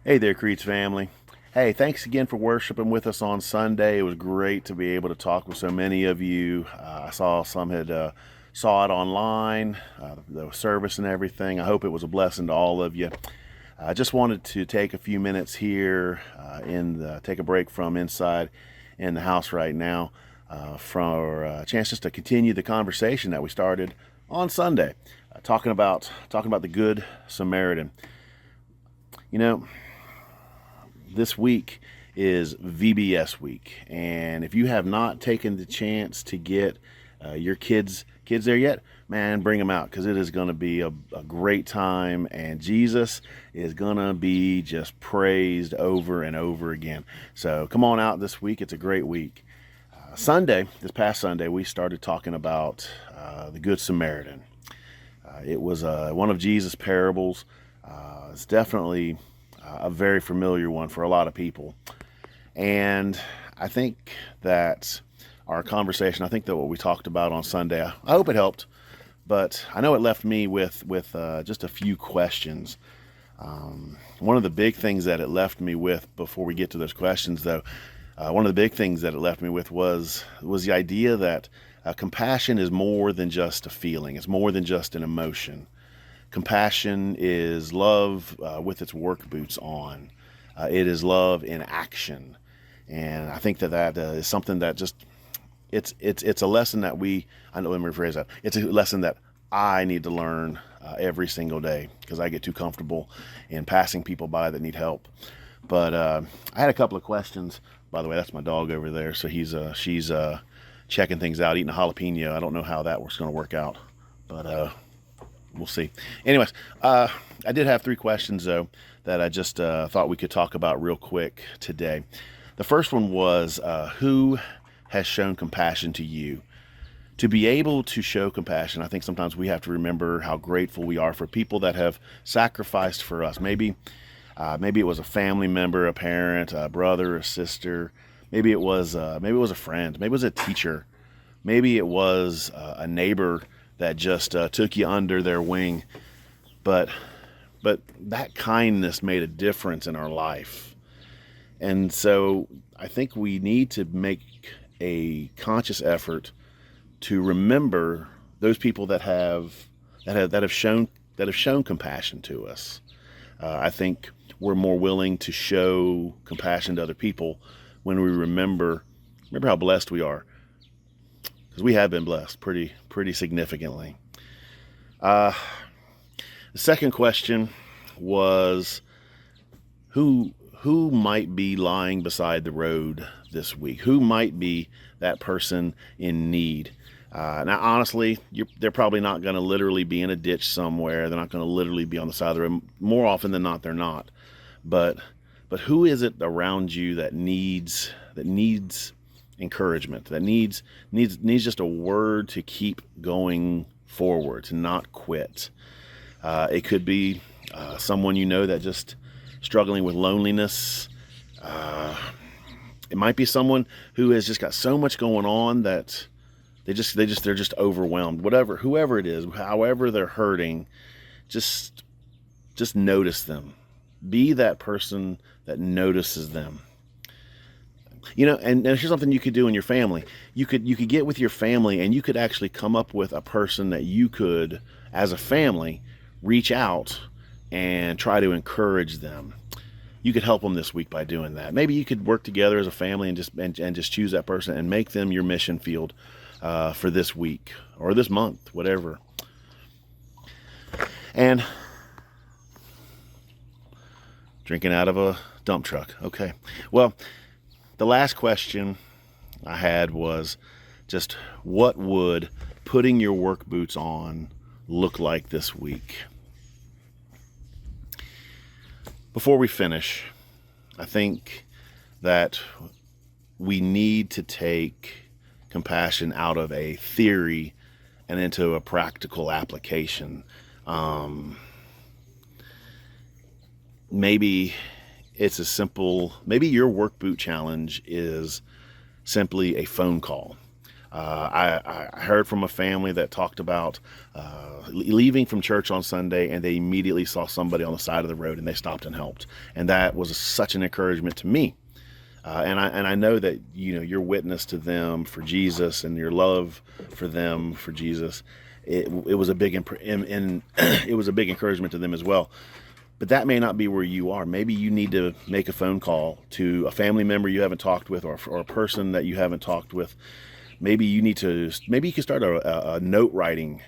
Hey there, Creeds family. Hey, thanks again for worshiping with us on Sunday. It was great to be able to talk with so many of you. I saw some had saw it online, the service and everything. I hope it was a blessing to all of you. I just wanted to take a few minutes here take a break from inside in the house right now for a chance just to continue the conversation that we started on Sunday, talking about the Good Samaritan. You know, this week is VBS week, and if you have not taken the chance to get your kids there yet, man, bring them out, because it is going to be a great time, and Jesus is going to be just praised over and over again. So come on out this week. It's a great week. This past Sunday, we started talking about the Good Samaritan. It was one of Jesus' parables. It's definitely a very familiar one for a lot of people. And I think that our conversation, I think that what we talked about on Sunday, I hope it helped, but I know it left me with just a few questions. One of the big things that it left me with, before we get to those questions though, one of the big things that it left me with was the idea that compassion is more than just a feeling. It's more than just an emotion. Compassion is love with its work boots on. It is love in action, and I think that is something that just it's a lesson that I know. Let me rephrase that. It's a lesson that I need to learn every single day, because I get too comfortable in passing people by that need help. But I had a couple of questions. By the way, that's my dog over there. So she's checking things out, eating a jalapeno. I don't know how that was going to work out, but we'll see. Anyways, I did have three questions though that I just thought we could talk about real quick today. The first one was, who has shown compassion to you? To be able to show compassion, I think sometimes we have to remember how grateful we are for people that have sacrificed for us. Maybe it was a family member, a parent, a brother, a sister. Maybe it was a friend. Maybe it was a teacher. Maybe it was a neighbor that just took you under their wing. But that kindness made a difference in our life. And so I think we need to make a conscious effort to remember those people that have shown compassion to us. I think we're more willing to show compassion to other people when we remember how blessed we are, because we have been blessed pretty significantly. The second question was, who might be lying beside the road this week? Who might be that person in need? Now, honestly, they're probably not going to literally be in a ditch somewhere. They're not going to literally be on the side of the road. More often than not, they're not. But who is it around you that needs encouragement? That needs just a word to keep going forward, to not quit. It could be someone you know that just struggling with loneliness. It might be someone who has just got so much going on that they're just overwhelmed. Whoever it is, however they're hurting, just notice them. Be that person that notices them. And here's something you could do in your family. You could get with your family, and you could actually come up with a person that you could, as a family, reach out and try to encourage them. You could help them this week by doing that. Maybe you could work together as a family and just choose that person and make them your mission field for this week or this month, whatever. And drinking out of a dump truck. Okay. Well, the last question I had was just, what would putting your work boots on look like this week? Before we finish, I think that we need to take compassion out of a theory and into a practical application. Maybe it's as simple, maybe your work boot challenge is simply a phone call. I heard from a family that talked about leaving from church on Sunday, and they immediately saw somebody on the side of the road and they stopped and helped. And that was such an encouragement to me. And I know that, you know, your witness to them for Jesus and your love for them for Jesus, it was a big it was a big encouragement to them as well. But that may not be where you are. Maybe you need to make a phone call to a family member you haven't talked with, or a person that you haven't talked with. Maybe you can start a note writing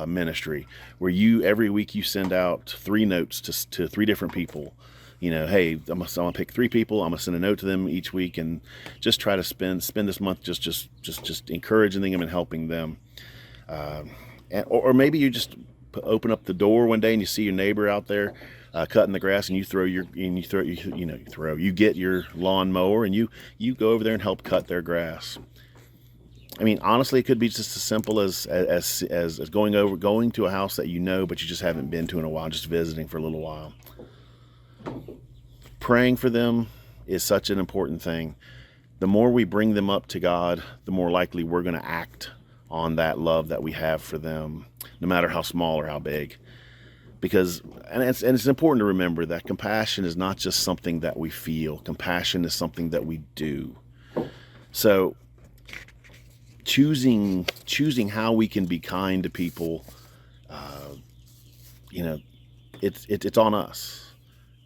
ministry where every week you send out 3 notes to 3 different people. You know, hey, I'm gonna pick 3 people. I'm gonna send a note to them each week, and just try to spend this month just encouraging them and helping them. Or maybe you just open up the door one day and you see your neighbor out there cutting the grass, and you get your lawnmower and you go over there and help cut their grass. I mean, honestly, it could be just as simple as going to a house that you know but you just haven't been to in a while, just visiting for a little while. Praying for them is such an important thing. The more we bring them up to God, the more likely we're going to act on that love that we have for them, no matter how small or how big. Because it's important to remember that compassion is not just something that we feel. Compassion is something that we do. So choosing how we can be kind to people, it's on us.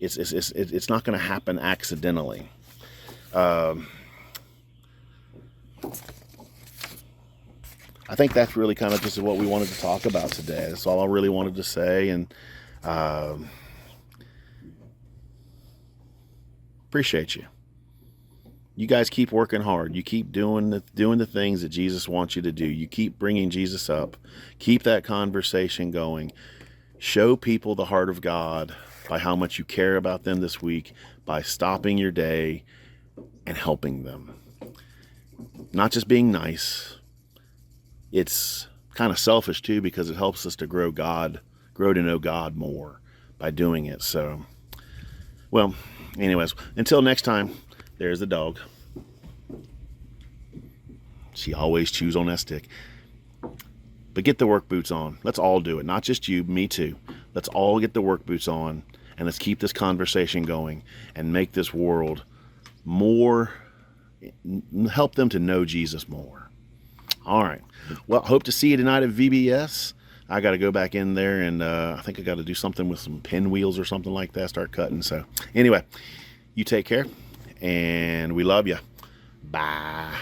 It's not going to happen accidentally. I think that's really kind of just what we wanted to talk about today. That's all I really wanted to say, and appreciate you. You guys keep working hard. You keep doing the things that Jesus wants you to do. You keep bringing Jesus up. Keep that conversation going. Show people the heart of God by how much you care about them this week, by stopping your day and helping them. Not just being nice. It's kind of selfish too, because it helps us to grow to know God more by doing it. So, well, anyways, until next time, there's the dog. She always chews on that stick. But get the work boots on. Let's all do it. Not just you, me too. Let's all get the work boots on, and let's keep this conversation going and make this world more, help them to know Jesus more. All right. Well, hope to see you tonight at VBS. I got to go back in there, and I think I got to do something with some pinwheels or something like that, start cutting. So anyway, you take care, and we love you. Bye.